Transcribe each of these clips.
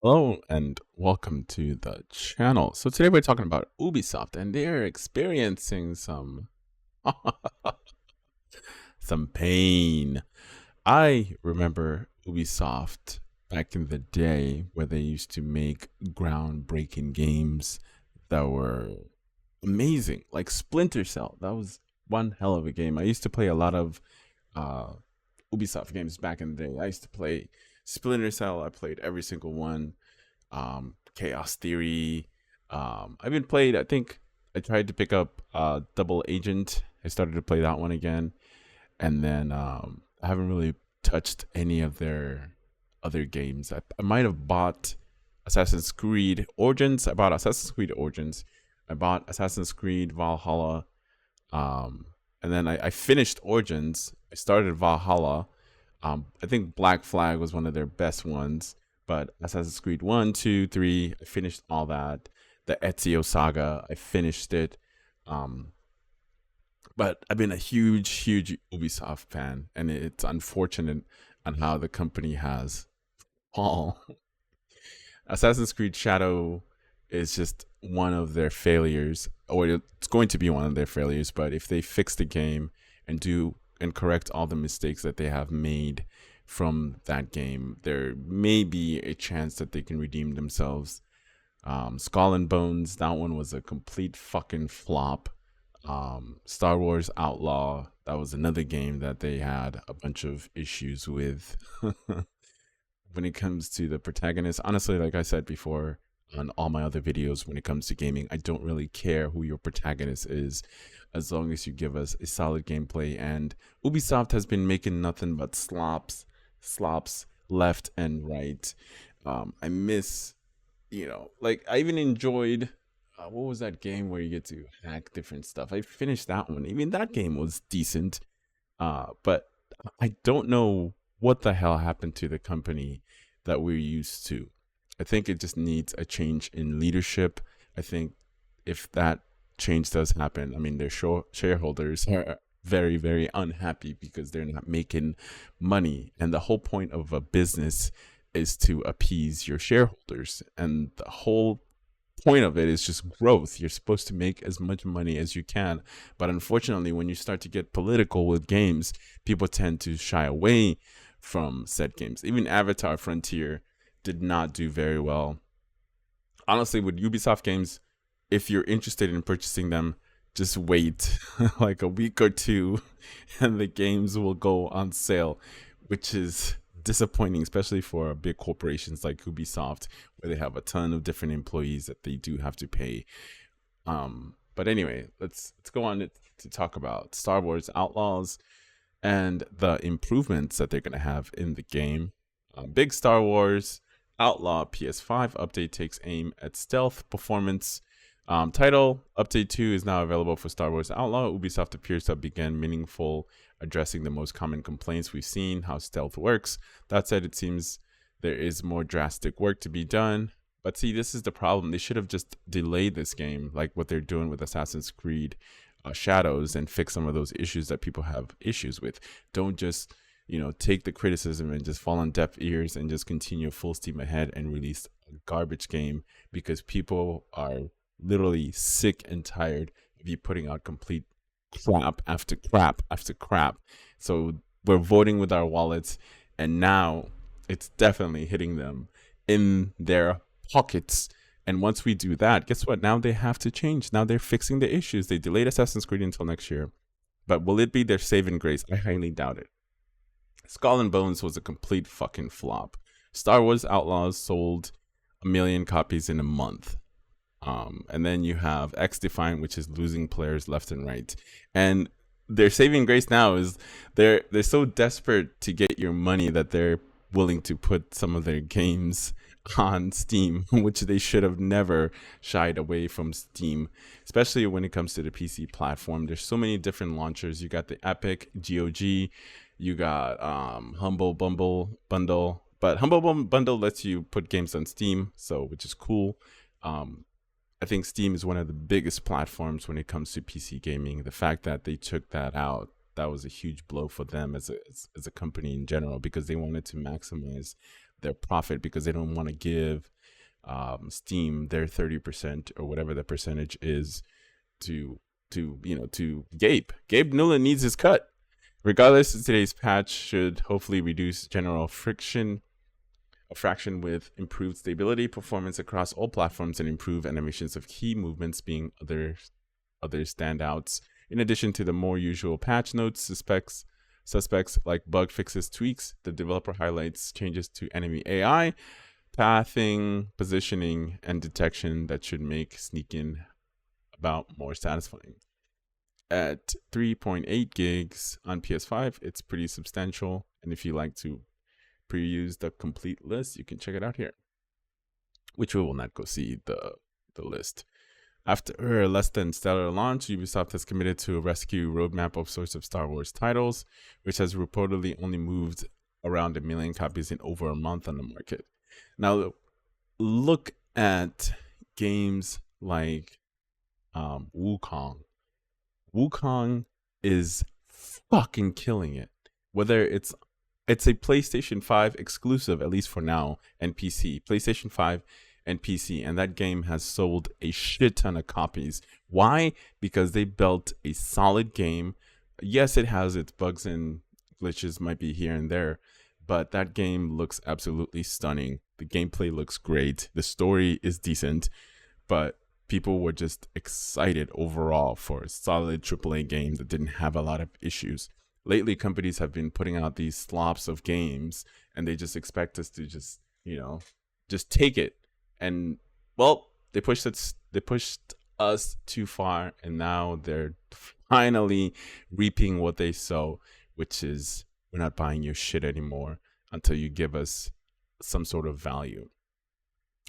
Hello and welcome to the channel. So today we're talking about Ubisoft and they're experiencing some pain. I remember Ubisoft back in the day where they used to make groundbreaking games that were amazing, like Splinter Cell. That was one hell of a game. I used to play a lot of uh, Ubisoft games back in the day. I used to play Splinter Cell. I played every single one. Chaos Theory. I've been played. I think I tried to pick up Double Agent. I started to play that one again, and then I haven't really touched any of their other games. I might have bought Assassin's Creed Origins. I bought Assassin's Creed Origins. I bought Assassin's Creed Valhalla. Um, and then I finished Origins. I started Valhalla. I think Black Flag was one of their best ones, but Assassin's Creed 1, 2, 3, I finished all that. The Ezio saga, I finished it. Um, but I've been a huge Ubisoft fan, and it's unfortunate on how the company has fallen. Assassin's Creed Shadow is just one of their failures, or it's going to be one of their failures. But if they fix the game and do and correct all the mistakes that they have made from that game, there may be a chance that they can redeem themselves. Skull and Bones, that one was a complete fucking flop. Star Wars Outlaw, that was another game that they had a bunch of issues with. When it comes to the protagonist, honestly, like I said before on all my other videos, when it comes to gaming, I don't really care who your protagonist is as long as you give us a solid gameplay. And Ubisoft has been making nothing but slops left and right. I miss, like I even enjoyed what was that game where you get to hack different stuff? I finished that one. Even that game was decent. But I don't know what the hell happened to the company that we're used to. I think it just needs a change in leadership. I think if that change does happen, I mean, their shareholders are very unhappy because they're not making money. And the whole point of a business is to appease your shareholders. And the whole point of it is just growth. You're supposed to make as much money as you can. But unfortunately, when you start to get political with games, people tend to shy away from said games. Even Avatar Frontier did not do very well. Honestly, with Ubisoft games, if you're interested in purchasing them, just wait like a week or two and the games will go on sale, which is disappointing, especially for big corporations like Ubisoft, where they have a ton of different employees that they do have to pay. But anyway, let's go on to talk about Star Wars Outlaws and the improvements that they're going to have in the game. Big Star Wars Outlaw PS5 update takes aim at stealth performance. Title Update 2 is now available for Star Wars Outlaw. Ubisoft appears to have begun meaningful addressing the most common complaints we've seen, how stealth works. That said, it seems there is more drastic work to be done. But see, this is the problem. They should have just delayed this game, like what they're doing with Assassin's Creed Shadows, and fix some of those issues that people have issues with. Don't just, take the criticism and just fall on deaf ears and just continue full steam ahead and release a garbage game because people are literally sick and tired of you putting out complete crap after crap after crap. So we're voting with our wallets, and now it's definitely hitting them in their pockets. And once we do that, guess what? Now they have to change. Now they're fixing the issues. They delayed Assassin's Creed until next year. But will it be their saving grace? I highly doubt it. Skull and Bones was a complete fucking flop. Star Wars Outlaws sold 1 million copies in a month. And then you have X Defiant, which is losing players left and right. And their saving grace now is they're so desperate to get your money that they're willing to put some of their games on Steam, which they should have never shied away from Steam, especially when it comes to the PC platform. There's so many different launchers. You got the Epic GOG, you got Humble Bundle, but Humble Bundle lets you put games on Steam, so which is cool. I think Steam is one of the biggest platforms when it comes to PC gaming. The fact that they took that out, that was a huge blow for them as a company in general, because they wanted to maximize their profit because they don't want to give Steam their 30% or whatever the percentage is to to Gabe. Gabe Newland needs his cut. Regardless, today's patch should hopefully reduce general friction, a fraction with improved stability, performance across all platforms, and improve animations of key movements being other standouts. In addition to the more usual patch notes, suspects like bug fixes, tweaks, the developer highlights changes to enemy AI, pathing, positioning, and detection that should make sneaking about more satisfying. At 3.8 gigs on PS5, it's pretty substantial. And if you like to peruse the complete list, you can check it out here, which we will not go see the list. After a less than stellar launch, Ubisoft has committed to a rescue roadmap of sorts of Star Wars titles, which has reportedly only moved around 1 million copies in over a month on the market. Now, look at games like Wukong. Wukong is fucking killing it. Whether it's a PlayStation 5 exclusive, at least for now, and PC. PlayStation 5 and PC, and that game has sold a shit ton of copies. Why? Because they built a solid game. Yes, it has its bugs and glitches, might be here and there, but that game looks absolutely stunning. The gameplay looks great. The story is decent, but people were just excited overall for a solid AAA game that didn't have a lot of issues. Lately, companies have been putting out these slops of games, and they just expect us to just take it. And well, they pushed us too far, and now they're finally reaping what they sow, which is we're not buying your shit anymore until you give us some sort of value.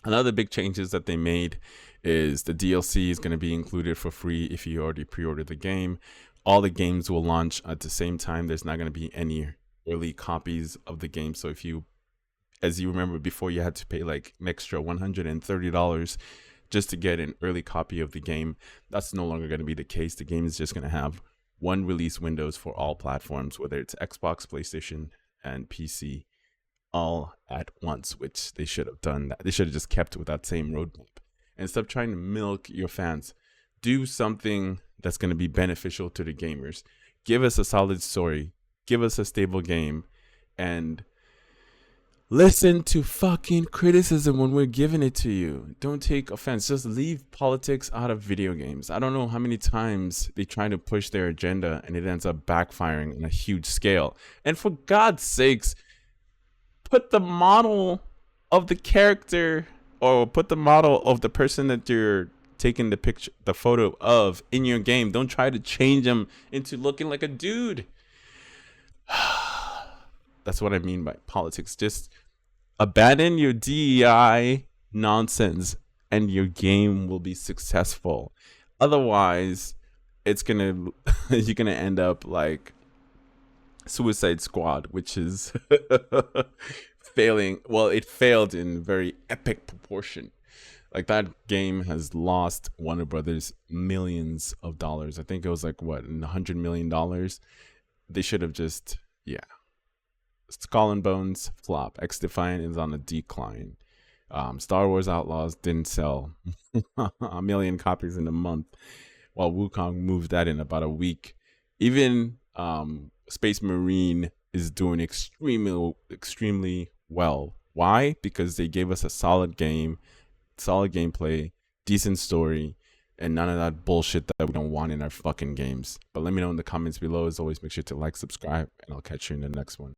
Another big changes that they made is the DLC is going to be included for free if you already pre-ordered the game. All the games will launch at the same time. There's not going to be any early copies of the game. So if you, as you remember before, you had to pay like an extra $130 just to get an early copy of the game. That's no longer going to be the case. The game is just going to have one release windows for all platforms, whether it's Xbox, PlayStation, and PC, all at once, which they should have done that. They should have just kept with that same roadmap and stop trying to milk your fans. Do something that's going to be beneficial to the gamers. Give us a solid story. Give us a stable game, and listen to fucking criticism when we're giving it to you. Don't take offense. Just leave politics out of video games. I don't know how many times they try to push their agenda and it ends up backfiring on a huge scale. And for God's sakes, put the model of the character, or put the model of the person that you're taking the photo of in your game. Don't try to change them into looking like a dude. That's what I mean by politics. Just abandon your DEI nonsense and your game will be successful. Otherwise, you're gonna end up like Suicide Squad, which is failing. Well, it failed in very epic proportion. Like, that game has lost Warner Brothers millions of dollars. I think it was like $100 million. They should have just Skull and Bones flop. X Defiant is on a decline. Star Wars Outlaws didn't sell 1 million copies in a month, while Wukong moved that in about a week. Even Space Marine is doing extremely well. Why? Because they gave us a solid game, solid gameplay, decent story, and none of that bullshit that we don't want in our fucking games. But let me know in the comments below. As always, make sure to like, subscribe, and I'll catch you in the next one.